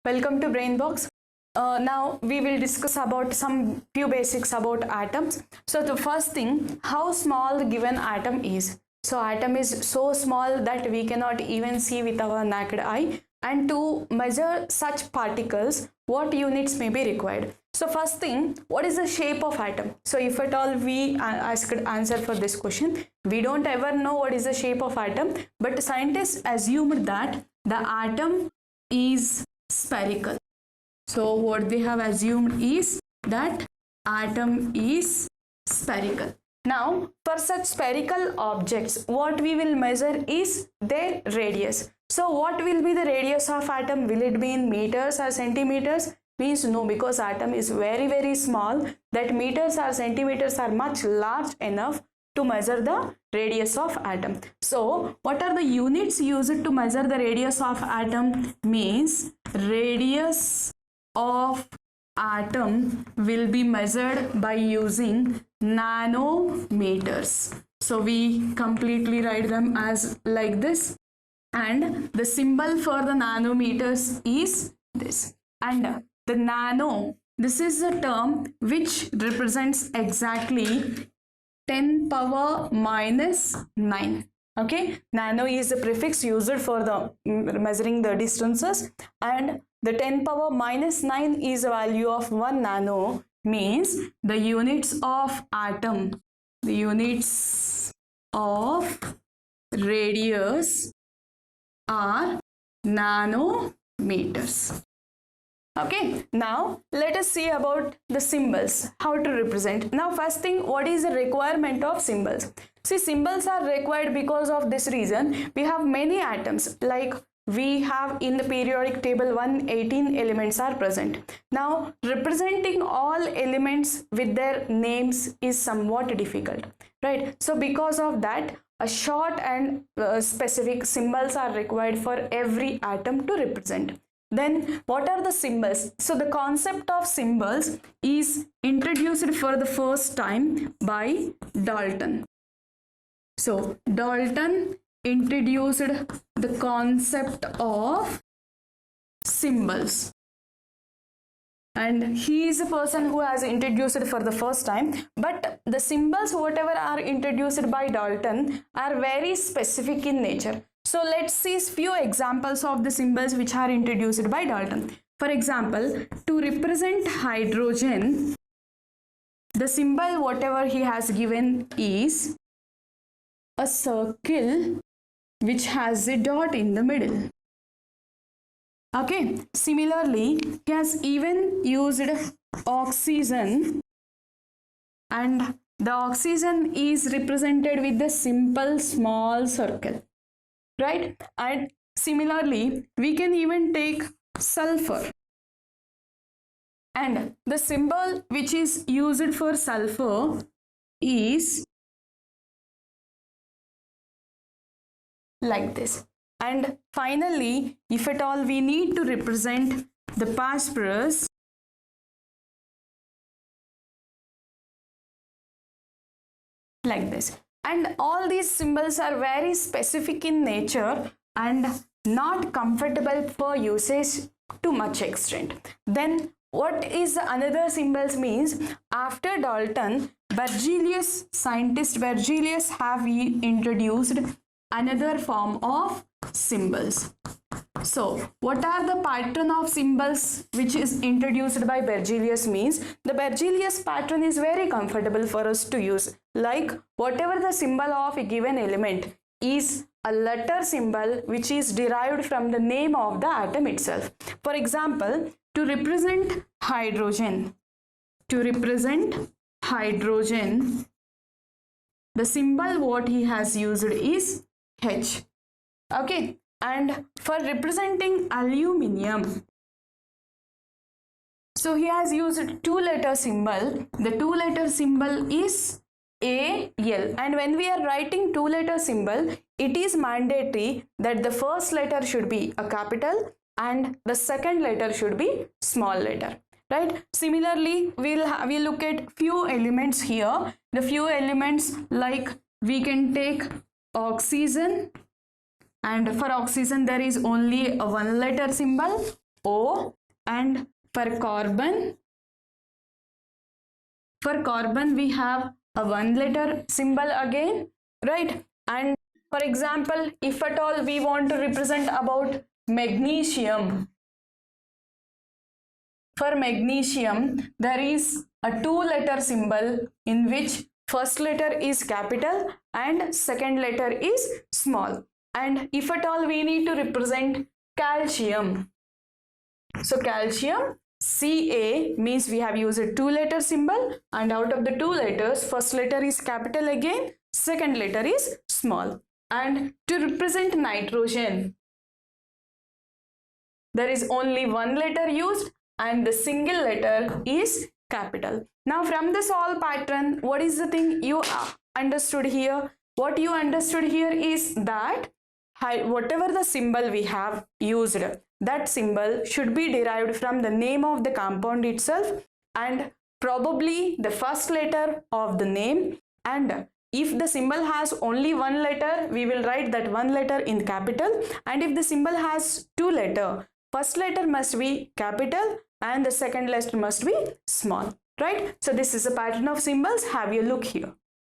Welcome to Brainbox. Now we will discuss about some few basics about atoms. So the first thing, how small the given atom is. So atom is so small that we cannot even see with our naked eye. And to measure such particles, what units may be required? So first thing, what is the shape of atom? So if at all we asked answer for this question, we don't ever know what is the shape of atom, but scientists assumed that the atom is spherical. So what they have assumed is that atom is spherical. Now for such spherical objects, what we will measure is their radius. So what will be the radius of atom? Will it be in meters or centimeters? Means no, because atom is very small, that meters or centimeters are much large enough to measure the radius of atom. So what are the units used to measure the radius of atom? Means radius of atom will be measured by using nanometers. So we completely write them as like this, and the symbol for the nanometers is this. And the nano, this is a term which represents exactly 10 power minus 9. Okay, nano is a prefix used for the measuring the distances, and the 10 power minus 9 is a value of 1 nano, means the units of atom, the units of radius are nanometers. Okay, now let us see about the symbols, how to represent. Now first thing, what is the requirement of symbols? See, symbols are required because of this reason. We have many atoms, like we have in the periodic table 118 elements are present. Now representing all elements with their names is somewhat difficult, right? So because of that, a short and specific symbols are required for every atom to represent. Then what are the symbols? So the concept of symbols is introduced for the first time by Dalton. So Dalton introduced the concept of symbols, and he is a person who has introduced it for the first time. But the symbols whatever are introduced by Dalton are very specific in nature. So let's see few examples of the symbols which are introduced by Dalton. For example, to represent hydrogen, the symbol whatever he has given is a circle which has a dot in the middle. Okay, similarly, he has even used oxygen, and the oxygen is represented with the simple small circle, right? And similarly, we can even take sulfur, and the symbol which is used for sulfur is like this. And finally, if at all we need to represent the phosphorus, like this. And all these symbols are very specific in nature and not comfortable for usage to much extent. Then what is another symbols means? After Dalton, Berzelius, scientist Berzelius have introduced another form of symbols. So what are the pattern of symbols which is introduced by Berzelius? Means the Berzelius pattern is very comfortable for us to use. Like whatever the symbol of a given element is a letter symbol which is derived from the name of the atom itself. For example, to represent hydrogen, the symbol what he has used is H. Okay, and for representing aluminium, so he has used two-letter symbol. The two-letter symbol is AL, and when we are writing two-letter symbol, it is mandatory that the first letter should be a capital and the second letter should be small letter, right? Similarly, we'll look at few elements here. The few elements, like we can take oxygen, and for oxygen there is only a one letter symbol, O, and for carbon we have a one letter symbol again, right? And for example, if at all we want to represent about magnesium, for magnesium there is a two letter symbol in which first letter is capital and second letter is small. And if at all we need to represent calcium, so calcium, Ca means we have used a two letter symbol, and out of the two letters first letter is capital again, second letter is small. And to represent nitrogen, there is only one letter used and the single letter is capital. Now from the solve pattern, what is the thing you understood here? What you understood here is that whatever the symbol we have used, that symbol should be derived from the name of the compound itself and probably the first letter of the name. And if the symbol has only one letter, we will write that one letter in capital, and if the symbol has two letters, first letter must be capital and the second letter must be small, right? So this is a pattern of symbols. Have a look here.